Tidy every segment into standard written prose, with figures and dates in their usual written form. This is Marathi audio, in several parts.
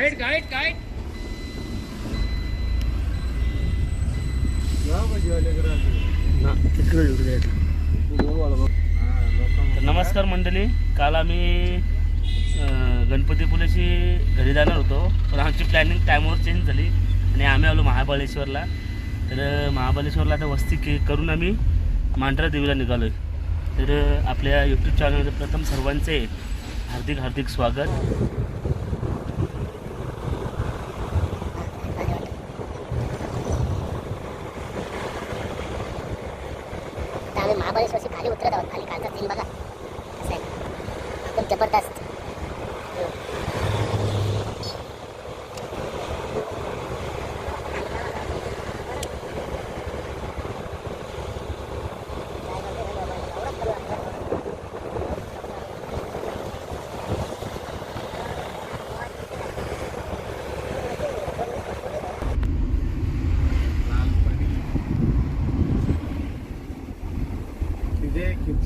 गाईड गाईड गाईड नमस्कार मंडळी. काल आम्ही गणपतीपुलेशी घरी जाणार होतो, पण आमची प्लॅनिंग टाईमवर चेंज झाली आणि आम्ही आलो महाबळेश्वरला. तर महाबळेश्वरला आता वस्ती करून आम्ही मांढरा देवीला निघालो आहे. तर आपल्या यूट्यूब चॅनलवर प्रथम सर्वांचे हार्दिक हार्दिक स्वागत. महाबळेश्वरची खाली उतरत आहोत. खाली खालचा सीन बघा कसं आहे, एकदम जबरदस्त.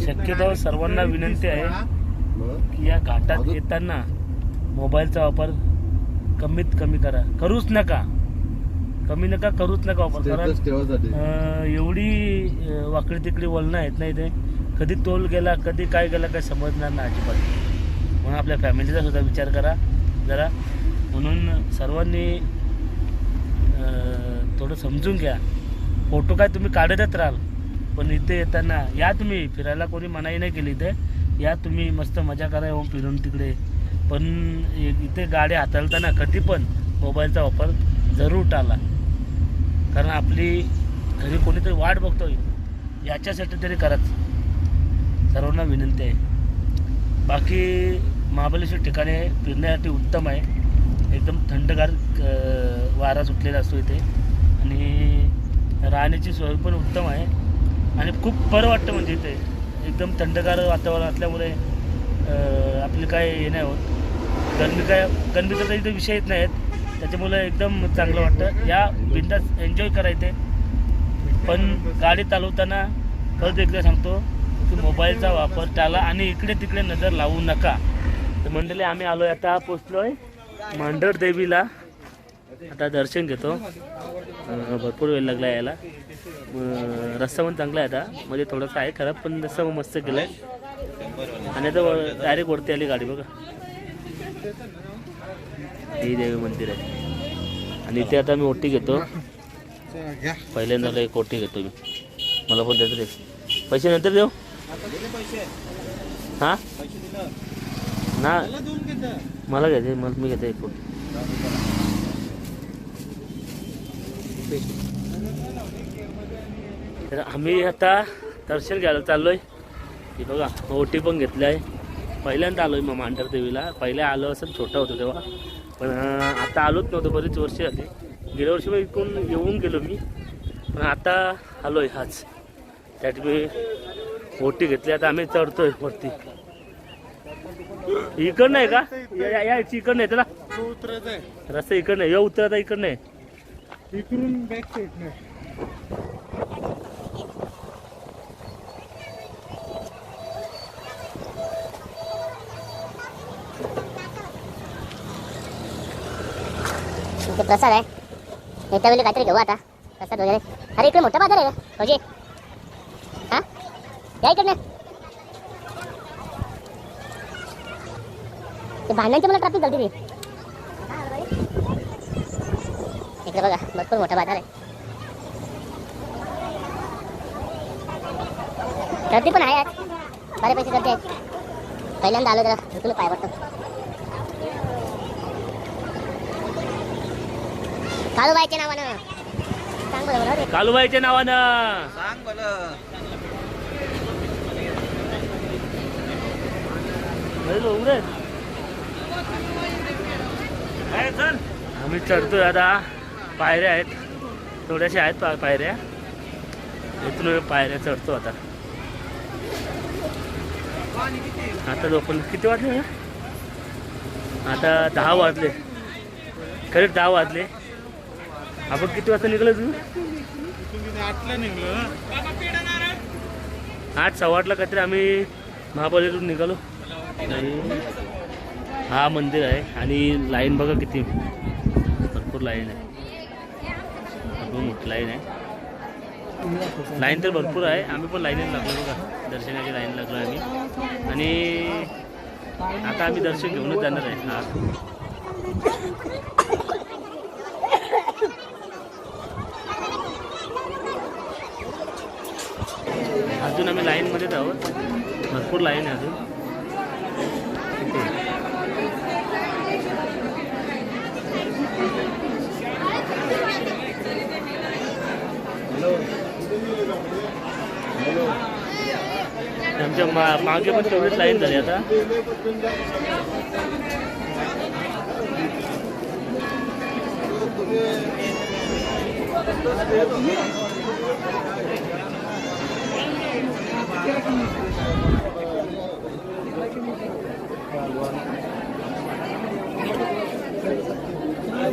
शक्यतो सर्वांना विनंती आहे की या घाटात येताना मोबाईलचा वापर कमीत कमी करा. करूच नका वापर. कारण एवढी वाकडी तिकडी वळणं आहेत नाही, ते कधी तोल गेला कधी काय गेला काय समजणार नाही अजिबात. म्हणून आपल्या फॅमिलीचा सुद्धा विचार करा जरा. म्हणून सर्वांनी थोडं समजून घ्या. फोटो काय तुम्ही काढतच राहाल, पण इथे येताना या तुम्ही फिरायला, कोणी मनाई नाही केली. इथे या तुम्ही मस्त मजा करा येऊन फिरून तिकडे. पण इथे गाडी हाताळताना कधी पण मोबाईलचा वापर जरूर टाळा. कारण आपली घरी कोणीतरी वाट बघतोय याच्यासाठी तरी कराच. सर्वांना विनंती आहे. बाकी महाबळेश्वर ठिकाणे फिरण्यासाठी उत्तम आहे. एकदम थंडगार वारा सुटलेला असतो इथे आणि राहण्याची सोय पण उत्तम आहे आणि खूप बरं वाटतं. म्हणजे इथे एकदम थंडगार वातावरण असल्यामुळे आपले काय हे नाही होत. गरमीचा तर इथे विषय येत नाहीत, त्याच्यामुळे एकदम चांगलं वाटतं. या बिंदास एन्जॉय करायचे. पण गाडी चालवताना परत एकदा सांगतो की मोबाईलचा वापर टाळा आणि इकडे तिकडे नजर लावू नका. तर मंडळी आम्ही आलो आहे, आता पोचलो आहे मांढर देवीला. आता दर्शन घेतो. भरपूर वेळ लागला यायला. रस्ता पण चांगला आहे आता, म्हणजे थोडंसं आहे खराब पण रस्ता मस्त केला आहे. आणि आता डायरेक्ट वरती आली गाडी बघा. ही देवी मंदिर आहे आणि इथे आता मी ओटी घेतो. पहिल्यांदा एक ओटी घेतो मी. मला पण द्यायचं रे. पैसे नंतर देऊ. हां ना, मला घ्यायचे. मला मी घेतो एक ओटी. तर आम्ही आता दर्शन घ्यायला चाललो आहे. की बघा ओटी पण घेतली आहे. पहिल्यांदा आलो आहे मग मांढर देवीला. पहिले आलो असं छोटा होतो तेव्हा, पण आता आलोच नव्हतं. बरीच वर्ष आली. गेल्या वर्षी मी इकडून येऊन गेलो मी, पण आता आलो आहे हाच. त्यात मी ओटी घेतली. आता आम्ही चढतोय वरती. इकडं नाही का या इकडं नाही त्याला रस्ता इकडं नाही. या उतरता इकडं नाही, इकडून बॅक साईड नाही. इथे प्रसाद आहे. येत्या वेळी काहीतरी घेऊ आता प्रसाद वगैरे. अरे इकडे मोठा बाजार आहे फौजी. हां या इकडनं. ते भांड्यांची मला ट्रॅफिक झाली ती. इकडे बघा भरपूर मोठा बाजार आहे. गर्दी पण आहे आज, बऱ्यापैकी गर्दी आहे. पहिल्यांदा आलो जरा तुला पाय वाटतं. कालूबाईच्या नावानं सांग बरं. कालूबाईच्या नावानं सांग बरं. आम्ही चढतोय आता. पायऱ्या आहेत, थोड्याशा आहेत पायऱ्या. इथून पायऱ्या चढतो आता. आता झोपण किती वाजले? आता 10 वाजले. खरे 10 वाजले. आपण किती वाजता निघलो? तू 8ला निघलो. 8 सव्वा 8ला काहीतरी आम्ही महाबळेश्वरून निघालो. हा मंदिर आहे आणि लाईन बघा किती भरपूर लाईन आहे, भरपूर मोठी लाईन आहे. लाईन तर भरपूर आहे. आम्ही पण लाईनीत लागलो बघा, दर्शनाची लाईन लागलो आम्ही. आणि आता आम्ही दर्शन घेऊनच जाणार आहे. हा अजून आम्ही लाईनमध्येच आहोत, भरपूर लाईन आहे अजून. आमच्या मागे पण तेवढीच लाईन झाली आता.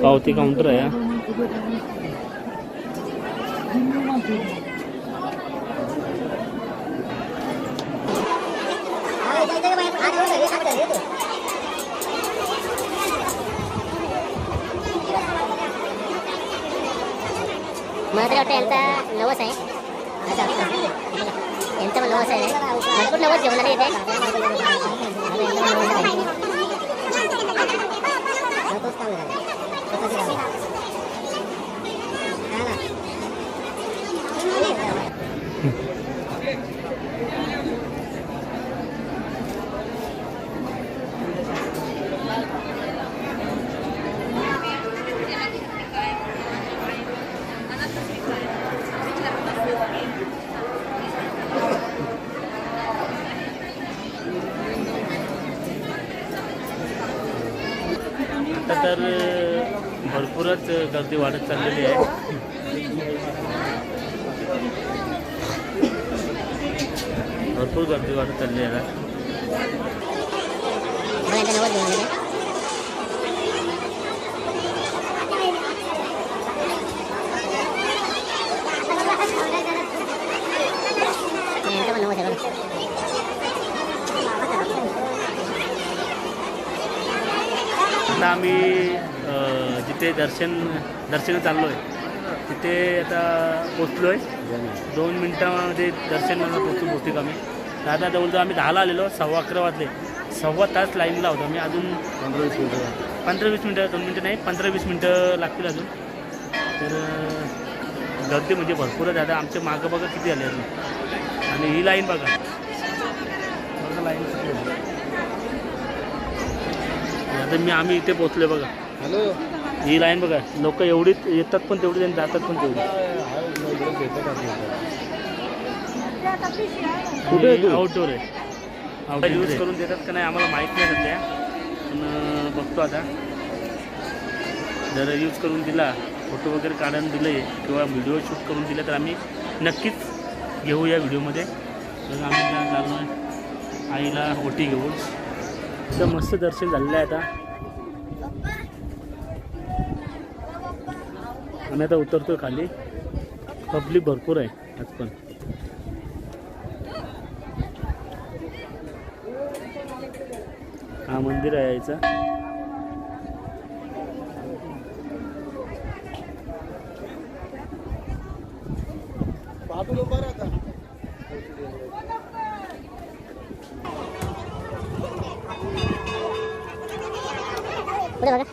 पावती काउंटर आहे. मला तरी वाटतं यांचा नवस आहे, असं वाटतं. यांचा पण नवस आहे, भरपूर नवस घेऊन आले इथे. आता तर भरपूरच गर्दी वाढत चाललेली आहे. भरपूर गर्दी वाढत चालली आहे. यांचा नवस घेऊन आले. यांचा पण नवस आहे बघा. आता आम्ही जिथे दर्शन चाललो आहे तिथे आता पोचलो आहे. 2 मिनटामध्ये दर्शनाला पोचू बहुतेक आम्ही. दादा जवळजवळ आम्ही 10ला आलेलो, 11:15 वाजले. 1.25 तास लाईनला होतो आम्ही. अजून 15-20 मिनटं 2 मिनटं नाही 15-20 मिनटं लागतील अजून. तर गर्दी म्हणजे भरपूरच. दादा आमच्या मागं बघा किती आले अजून. आणि ही लाईन बघा लाईन किती आहे. आता आम्ही इथे पोचलो बघा. हॅलो, ही लाईन बघा, लोक एवढीच येतात पण तेवढी आणि जातात पण तेवढी. कुठे आउटडोर आहे. आउटडोर यूज करून देतात का नाही आम्हाला माहीत नाही सध्या, पण बघतो आता. जर यूज करून दिला, फोटो वगैरे काढून दिले किंवा व्हिडिओ शूट करून दिले तर आम्ही नक्कीच घेऊ या व्हिडिओमध्ये. तर आम्ही चाललो आहे आईला ओटी घेऊन. तर मस्त दर्शन झालेलं आहे. आता आम्ही आता उतरतोय खाली. पब्लिक भरपूर आहे आज पण. हा मंदिर आहे यायचा. पुढे बघा.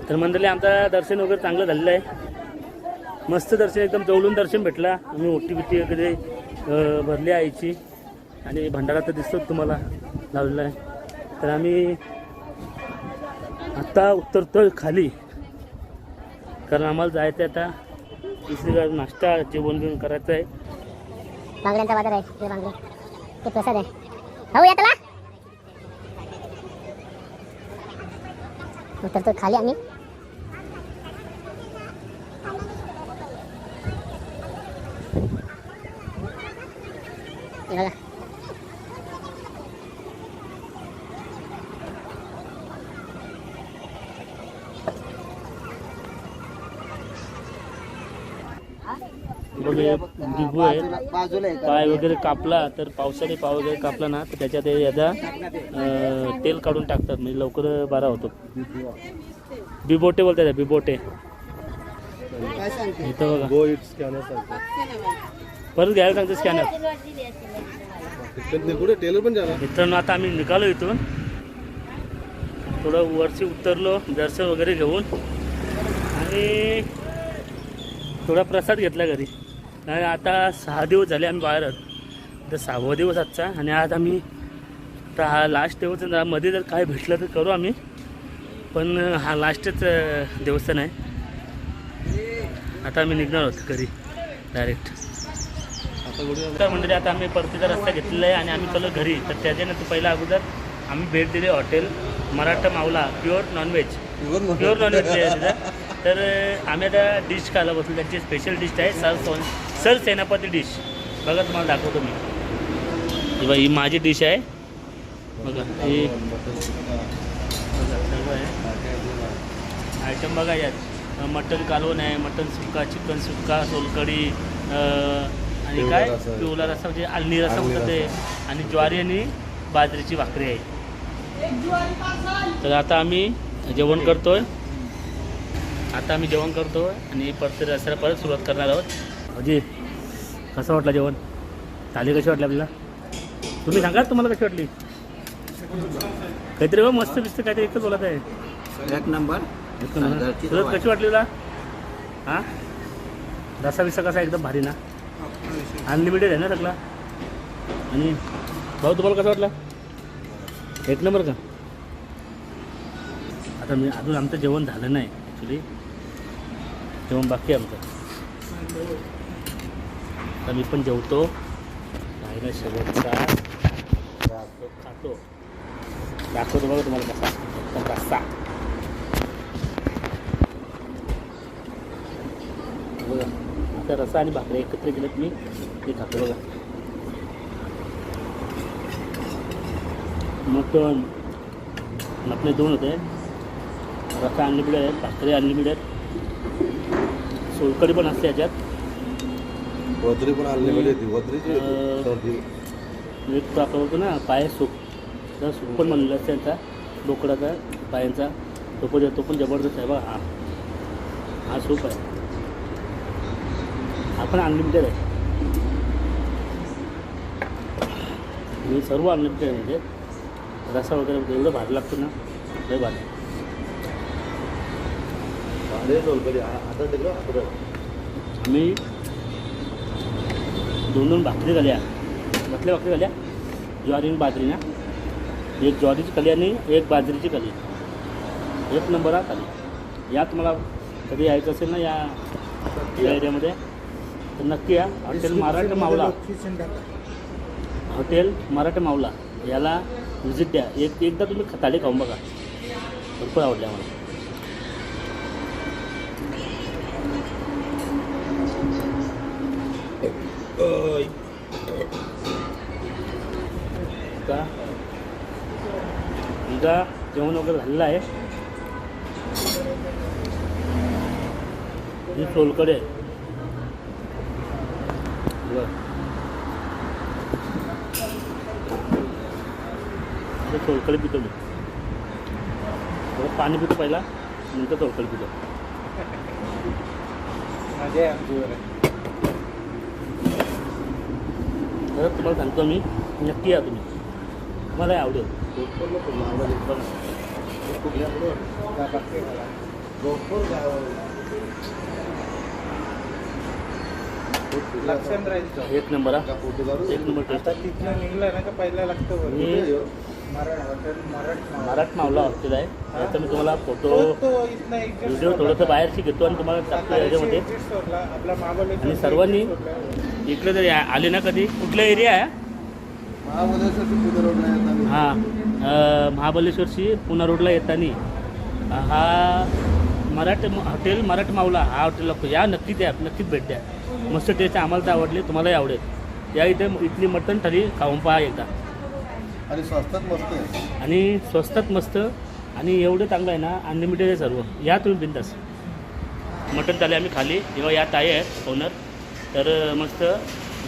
तर मंडळी आमचं दर्शन वगैरे चांगलं झालेलं आहे. मस्त दर्शन, एकदम जवळून दर्शन भेटला. आम्ही ओटी बिटी वगैरे भरली आईची. आणि भंडारा तर दिसतो तुम्हाला लावलेला आहे. तर आम्ही आत्ता उतरतोय खाली, कारण आम्हाला जायचं आहे आता दुसरीकडे. नाश्ता जेवण बिवण करायचं आहे. बांगड्यांचा बाजार आहे. ते बांगडे ते प्रसाद आहे. हो या त्याला उतरतो खाली आम्ही. हे बघा बघा हे बिबू आहे. पाय वगैरे कापला तर पावसाने पाय वगैरे कापला ना तर त्याच्यात याचा तेल काढून टाकतात म्हणजे लवकर बरा होतो. बिबोटे बोलतात बिबोटे. इथं बघा परत घ्यायला सांगतो स्कॅनर. टेलर पण झाला. मित्रांनो आता आम्ही निघालो इथून, थोडं वरची उतरलो दर्शन वगैरे घेऊन आणि थोडा प्रसाद घेतला घरी. आणि आता 6 दिवस झाले आम्ही बाहेर आहोत. तर 6वा दिवस आजचा आणि आज आम्ही तर हा लास्ट दिवस मध्ये जर काय भेटलं तर करू आम्ही, पण हा लास्टच देवस्थान आहे. आता आम्ही निघणार आहोत घरी डायरेक्ट. तर म्हणजे आता आम्ही परतीचा रस्ता घेतलेला आहे आणि आम्ही चाललो घरी. तर त्याच्यानंतर पहिला अगोदर आम्ही भेट दिली हॉटेल मराठा मावला प्युअर नॉनव्हेज. प्युअर नॉनव्हेज आहे तिथं. तर आम्ही आता डिश खायला बसलो. त्यांची स्पेशल डिश आहे सर सेनापती डिश. बघा तुम्हाला दाखवतो मी. ही बघा ही माझी डिश आहे. बघा ही सर्व आहे आयटम. बघा यात मटन कालवण आहे, मटन सुक्का, चिकन सुक्का, सोलकढी आणि काय पिवळा रस्सा म्हणजे आलणी रस्सा म्हणतात ते, आणि ज्वारी आणि बाजरीची भाकरी आहे. तर आता आम्ही जेवण करतोय. आणि परत रस्त्याला परत सुरुवात करणार आहोत. अजी कसं वाटलं जेवण? थाली कशी वाटली आपल्याला? तुम्ही सांगा तुम्हाला कशी वाटली? काहीतरी मस्त दिसतं काहीतरी एकच बोलत आहे. एक नंबर. तुला कशी वाटली तुला? हां रस्सा बिस्सा कसा एकदम भारी ना? अनलिमिटेड आहे ना सगळा. आणि भाऊ तुम्हाला कसं वाटलं? एक नंबर का? आता मी अजून आमचं जेवण झालं नाही ॲक्च्युली, जेवण बाकी आहे आमचं. आता मी पण जेवतो. बाहेर शेवटचा खातो. दाखवतो बघा तुम्हाला कसा रस्सा. बघा आता रस्सा आणि भाकरी एकत्र केलं मी ते खातो. बघा मटण आपले 2 होते. रस्सा अनलिमिटेड आहे, भाकरी अनलिमिटेड, सोलकढी पण असते याच्यात. वद्री पण अनलिमिटेड. एक तो आपला होतो ना पाय सूप, तर सूप पण बनलेला असते त्यांचा बोकडाचा पायांचा. तो पण जबरदस्त आहे. बघा हा सूप आहे. हा पण अनलिमिटेड आहे. हे सर्व अनलिमिटेड आहे. म्हणजे रस्सा वगैरे एवढं भारी लागतो ना, लय भारी. आम्ही 2 भाकरी झाल्या. भाकरी झाल्या ज्वारी आणि बाजरी ना. एक ज्वारीची कली आणि एक बाजरीची कली. एक नंबर हा कली. या तुम्हाला कधी यायचं असेल ना या एरियामध्ये तर नक्की या. हॉटेल मराठा मावला याला व्हिजिट द्या. एकदा तुम्ही थाली खाऊन बघा, भरपूर आवडल्या मला. तुझा जेवण वगैरे झालेलं आहे. ही सोलकढी आहे. सोलकढी पितो मी. पाणी पितो पहिला, नंतर सोलकढी पितो. तर तुम्हाला सांगतो मी, नक्की या तुम्ही, मला आवडेल. एक नंबर हा. एक नंबर टेस्ट. मराठ मावला हॉटेल आहे. याचा मी तुम्हाला फोटो व्हिडिओ थोडंसं बाहेरशी घेतो आणि तुम्हाला टाकतो याच्यामध्ये. आणि सर्वांनी इकडे जर आले ना कधी, कुठला एरिया आहे हां महाबळेश्वरशी पुणा रोडला येताना हा हॉटेल मराठ मावला हा हॉटेल लागतो. या नक्कीच या, नक्कीच भेट द्या. मस्त टेस्ट. आम्हाला तर आवडली, तुम्हालाही आवडेल. या इथे इथली मटण थाली खाऊन पहा एकदा. आणि स्वस्तात मस्त आहे. आणि स्वस्तात मस्त आणि एवढं चांगलं आहे ना, अनलिमिटेड आहे सर्व. या तुम्ही बिंदास. मटण थाली आम्ही खाली. तेव्हा या ताई आहेत ओनर, तर मस्त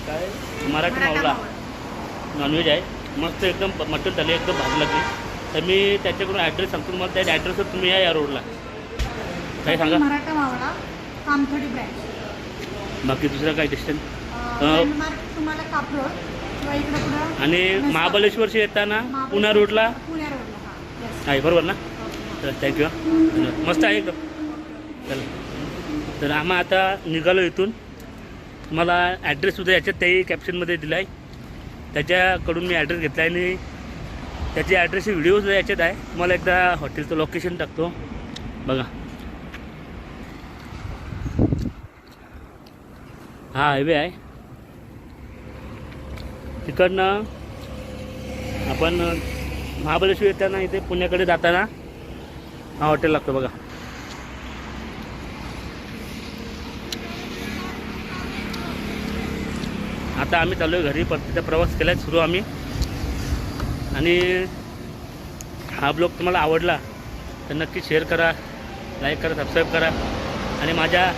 काय मराठी मावला नॉनव्हेज आहे मस्त एकदम मटण थाली एकदम भाजी लागली. तर मी त्याच्याकडून ॲड्रेस सांगतो तुम्हाला. त्या ॲड्रेसवर तुम्ही या रोडला. काय सांगा मराठा मावळा कामथडी ब्रँच. बाकी दुसरं काय डिस्टन्स लँडमार्क तुम्हाला कापरोड किंवा इकडं पुढं आणि महाबळेश्वरशी येताना पुणे रोडला पुण्या रोडला. हां येस. आहे बरोबर ना. तर थँक्यू धन्यवाद. मस्त आहे एकदम. चला तर आम्ही आता निघालो इथून. तुम्हाला ॲड्रेससुद्धा याच्यात त्याही कॅप्शनमध्ये दिला आहे. त्याच्याकडून मी ॲड्रेस घेतला आहे आणि त्याची ॲड्रेसची व्हिडिओसुद्धा याच्यात आहे. तुम्हाला एकदा हॉटेलचं लोकेशन टाकतो बघा. हा हायवे आहे. तिकडनं आपण महाबळेश्वर येताना इथे पुण्याकडे जाताना हा हॉटेल लागतो बघा. आता आम्ही चालू आहे घरी. परतीचा प्रवास केला आहे सुरू आम्ही. आणि हा ब्लॉग तुम्हाला आवडला तर नक्की शेअर करा, लाईक करा, सबस्क्राईब करा. आणि माझ्या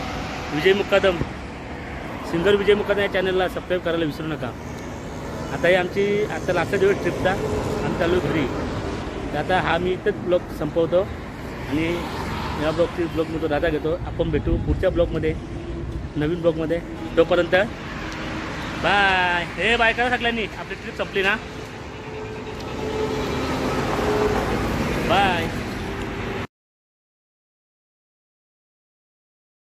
विजय मुकादम सिंगर विजय मुकादम या चॅनलला सबस्क्राईब करायला विसरू नका. आता ही आमची आता लास्ट दिवस ट्रिपचा आम्ही चालू आहे घरी. तर आता हा मी इथंच ब्लॉग संपवतो आणि या ब्लॉगमध्ये राजा घेतो. आपण भेटू पुढच्या ब्लॉगमध्ये, नवीन ब्लॉगमध्ये. तोपर्यंत बाय. हे बाय करा सगळ्यांनी. आपली ट्रिप संपली ना. बाय.